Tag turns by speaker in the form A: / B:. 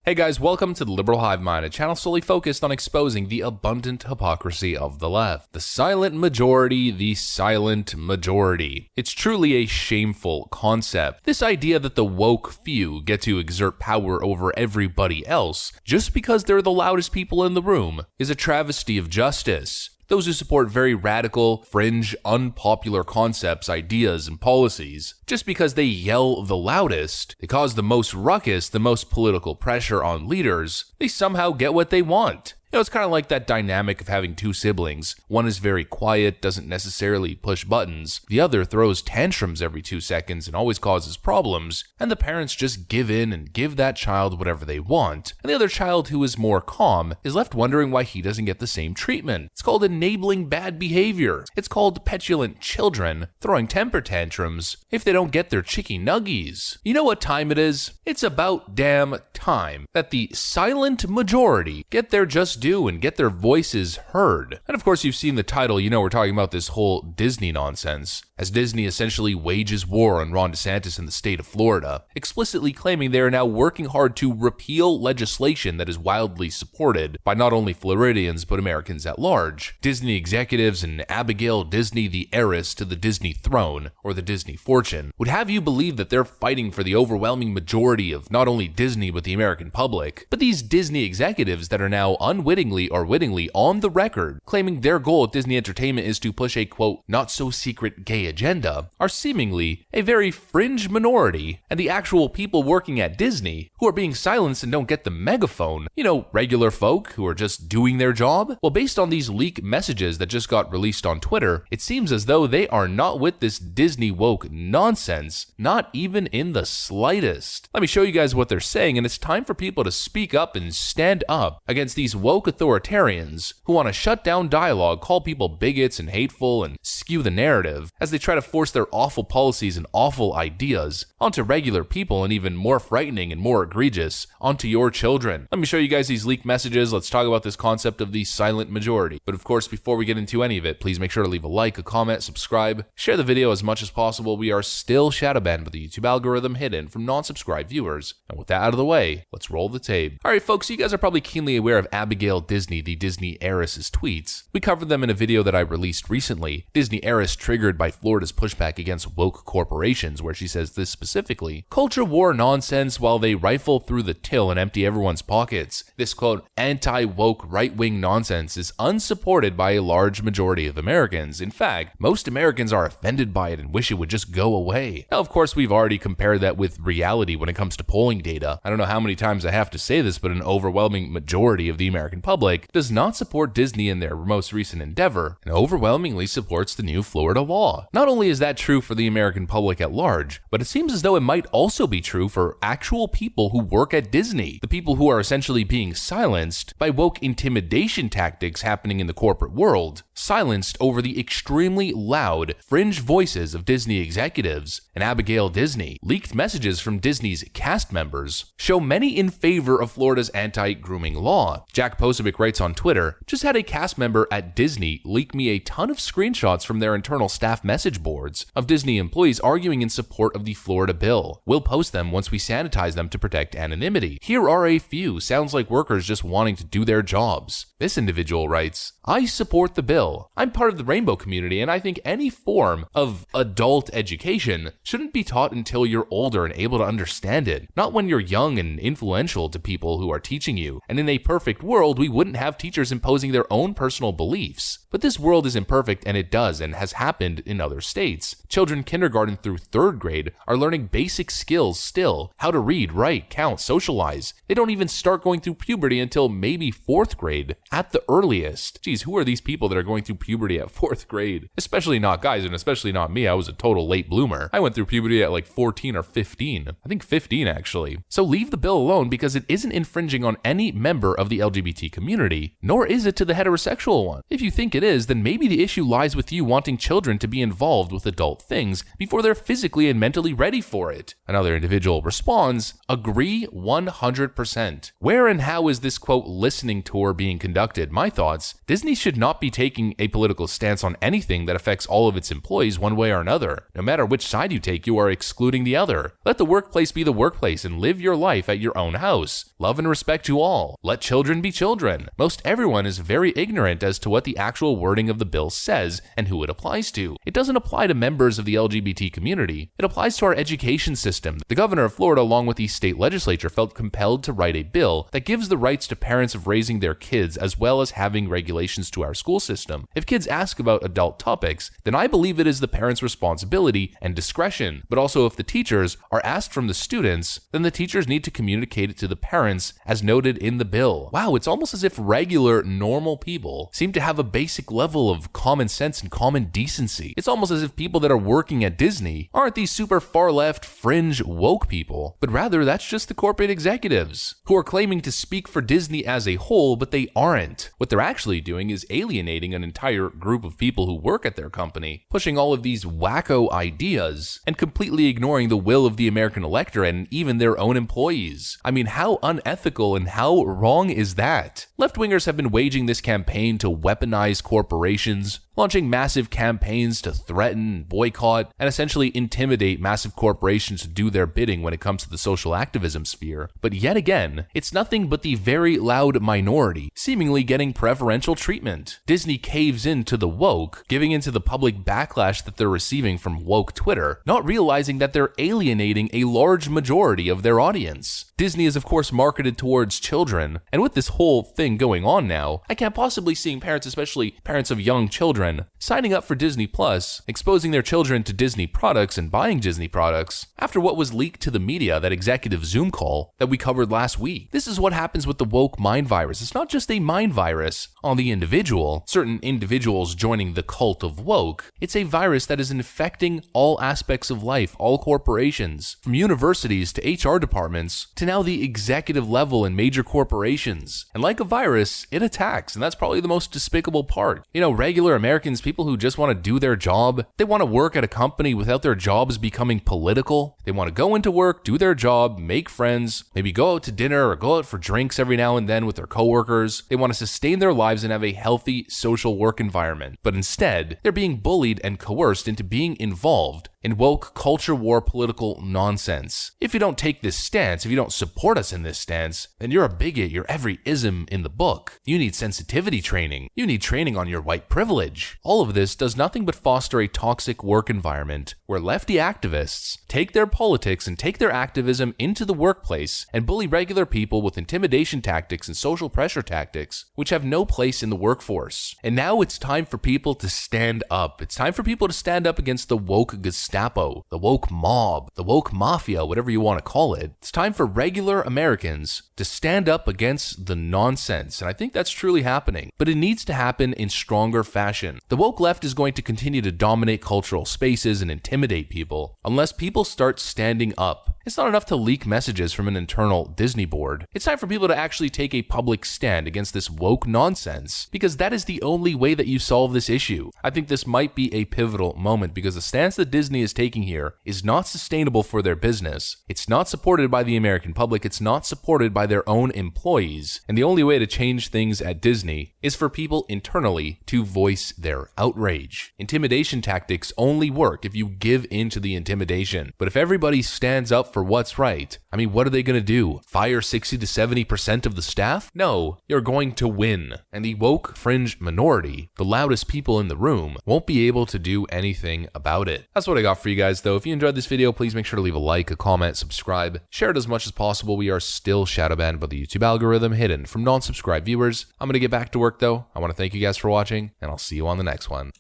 A: Hey guys, welcome to the Liberal Hive Mind, a channel solely focused on exposing the abundant hypocrisy of the left. The silent majority, the silent majority. It's truly a shameful concept. This idea that the woke few get to exert power over everybody else just because they're the loudest people in the room is a travesty of justice. Those who support very radical, fringe, unpopular concepts, ideas, and policies, just because they yell the loudest, they cause the most ruckus, the most political pressure on leaders, they somehow get what they want. It's kind of like that dynamic of having two siblings. One is very quiet, doesn't necessarily push buttons. The other throws tantrums every 2 seconds and always causes problems. And the parents just give in and give that child whatever they want. And the other child, who is more calm, is left wondering why he doesn't get the same treatment. It's called enabling bad behavior. It's called petulant children throwing temper tantrums if they don't get their chicky nuggies. You know what time it is? It's about damn time that the silent majority get their just due and get their voices heard. And of course, you've seen the title, you know we're talking about this whole Disney nonsense, as Disney essentially wages war on Ron DeSantis in the state of Florida, explicitly claiming they are now working hard to repeal legislation that is wildly supported by not only Floridians but Americans at large. Disney executives and Abigail Disney, the heiress to the Disney throne, or the Disney fortune, would have you believe that they're fighting for the overwhelming majority of not only Disney but the American public. But these Disney executives that are now unwittingly or wittingly on the record claiming their goal at Disney Entertainment is to push a quote not so secret gay agenda are seemingly a very fringe minority, and the actual people working at Disney who are being silenced and don't get the megaphone, regular folk who are just doing their job. Well, based on these leaked messages that just got released on Twitter, it seems as though they are not with this Disney woke nonsense, not even in the slightest. Let me show you guys what they're saying, and it's time for people to speak up and stand up against these woke authoritarians who want to shut down dialogue, call people bigots and hateful, and skew the narrative as they try to force their awful policies and awful ideas onto regular people, and even more frightening and more egregious, onto your children. Let me show you guys these leaked messages. Let's talk about this concept of the silent majority. But of course, before we get into any of it, please make sure to leave a like, a comment, subscribe, share the video as much as possible. We are still shadow banned with the YouTube algorithm hidden from non-subscribed viewers. And with that out of the way, let's roll the tape. Alright folks, you guys are probably keenly aware of Abigail Disney, the Disney heiress's tweets. We covered them in a video that I released recently. Disney heiress triggered by Florida's pushback against woke corporations, where she says this specifically: culture war nonsense while they rifle through the till and empty everyone's pockets. This quote, anti-woke right-wing nonsense is unsupported by a large majority of Americans. In fact, most Americans are offended by it and wish it would just go away. Now, of course, we've already compared that with reality when it comes to polling data. I don't know how many times I have to say this, but an overwhelming majority of the American public does not support Disney in their most recent endeavor and overwhelmingly supports the new Florida law. Not only is that true for the American public at large, but it seems as though it might also be true for actual people who work at Disney, the people who are essentially being silenced by woke intimidation tactics happening in the corporate world, silenced over the extremely loud, fringe voices of Disney executives. And Abigail Disney, leaked messages from Disney's cast members show many in favor of Florida's anti-grooming law. Jack Posobiec writes on Twitter, just had a cast member at Disney leak me a ton of screenshots from their internal staff message boards of Disney employees arguing in support of the Florida bill. We'll post them once we sanitize them to protect anonymity. Here are a few. Sounds like workers just wanting to do their jobs. This individual writes, I support the bill. I'm part of the rainbow community, and I think any form of adult education shouldn't be taught until you're older and able to understand it, not when you're young and influential to people who are teaching you. And in a perfect world, we wouldn't have teachers imposing their own personal beliefs. But this world is imperfect, and it does and has happened in other states. Children kindergarten through 3rd grade are learning basic skills still, how to read, write, count, socialize. They don't even start going through puberty until maybe 4th grade at the earliest. Geez, who are these people that are going through puberty at 4th grade? Especially not guys, and especially not me. I was a total late bloomer. I went through puberty at like 14 or 15. I think 15 actually. So leave the bill alone because it isn't infringing on any member of the LGBT community, nor is it to the heterosexual one. If you think it is, then maybe the issue lies with you wanting children to be involved with adult things before they're physically and mentally ready for it. Another individual responds, agree 100%. Where and how is this quote listening tour being conducted conducted, my thoughts, Disney should not be taking a political stance on anything that affects all of its employees one way or another. No matter which side you take, you are excluding the other. Let the workplace be the workplace and live your life at your own house. Love and respect to all. Let children be children. Most everyone is very ignorant as to what the actual wording of the bill says and who it applies to. It doesn't apply to members of the LGBT community. It applies to our education system. The governor of Florida, along with the state legislature, felt compelled to write a bill that gives the rights to parents of raising their kids as well as having regulations to our school system. If kids ask about adult topics, then I believe it is the parents' responsibility and discretion. But also if the teachers are asked from the students, then the teachers need to communicate it to the parents as noted in the bill. Wow, it's almost as if regular, normal people seem to have a basic level of common sense and common decency. It's almost as if people that are working at Disney aren't these super far left, fringe, woke people, but rather that's just the corporate executives who are claiming to speak for Disney as a whole, but they aren't. What they're actually doing is alienating an entire group of people who work at their company, pushing all of these wacko ideas and completely ignoring the will of the American electorate and even their own employees. I mean, how unethical and how wrong is that? Left-wingers have been waging this campaign to weaponize corporations, launching massive campaigns to threaten, boycott, and essentially intimidate massive corporations to do their bidding when it comes to the social activism sphere. But yet again, it's nothing but the very loud minority, seemingly getting preferential treatment. Disney caves into the woke, giving into the public backlash that they're receiving from woke Twitter, not realizing that they're alienating a large majority of their audience. Disney is of course marketed towards children, and with this whole thing going on now, I can't possibly see parents, especially parents of young children, signing up for Disney Plus, exposing their children to Disney products and buying Disney products after what was leaked to the media, that executive Zoom call that we covered last week. This is what happens with the woke mind virus. It's not just a mind virus on the individual, certain individuals joining the cult of woke. It's a virus that is infecting all aspects of life, all corporations, from universities to HR departments to now the executive level in major corporations. And like a virus, it attacks, and that's probably the most despicable part. You know, regular Americans, people who just want to do their job, they want to work at a company without their jobs becoming political. They want to go into work, do their job, make friends, maybe go out to dinner or go out for drinks every now and then with their coworkers. They want to sustain their lives and have a healthy social work environment. But instead, they're being bullied and coerced into being involved in woke culture war political nonsense. If you don't take this stance, if you don't support us in this stance, then you're a bigot, you're every ism in the book. You need sensitivity training. You need training on your white privilege. All of this does nothing but foster a toxic work environment where lefty activists take their politics and take their activism into the workplace and bully regular people with intimidation tactics and social pressure tactics, which have no place in the workforce. And now it's time for people to stand up. It's time for people to stand up against the woke Gestapo, the woke mob, the woke mafia, whatever you want to call it. It's time for regular Americans to stand up against the nonsense, and I think that's truly happening. But it needs to happen in stronger fashion. The woke left is going to continue to dominate cultural spaces and intimidate people unless people start standing up. It's not enough to leak messages from an internal Disney board. It's time for people to actually take a public stand against this woke nonsense, because that is the only way that you solve this issue. I think this might be a pivotal moment because the stance that Disney is taking here is not sustainable for their business. It's not supported by the American public. It's not supported by their own employees. And the only way to change things at Disney is for people internally to voice their outrage. Intimidation tactics only work if you give in to the intimidation. But if everybody stands up for what's right, I mean, what are they going to do? Fire 60 to 70% of the staff? No, you're going to win. And the woke fringe minority, the loudest people in the room, won't be able to do anything about it. That's what I got for you guys though. If you enjoyed this video, please make sure to leave a like, a comment, subscribe, share it as much as possible. We are still shadow banned by the YouTube algorithm, hidden from non-subscribed viewers. I'm going to get back to work though. I want to thank you guys for watching, and I'll see you on the next one.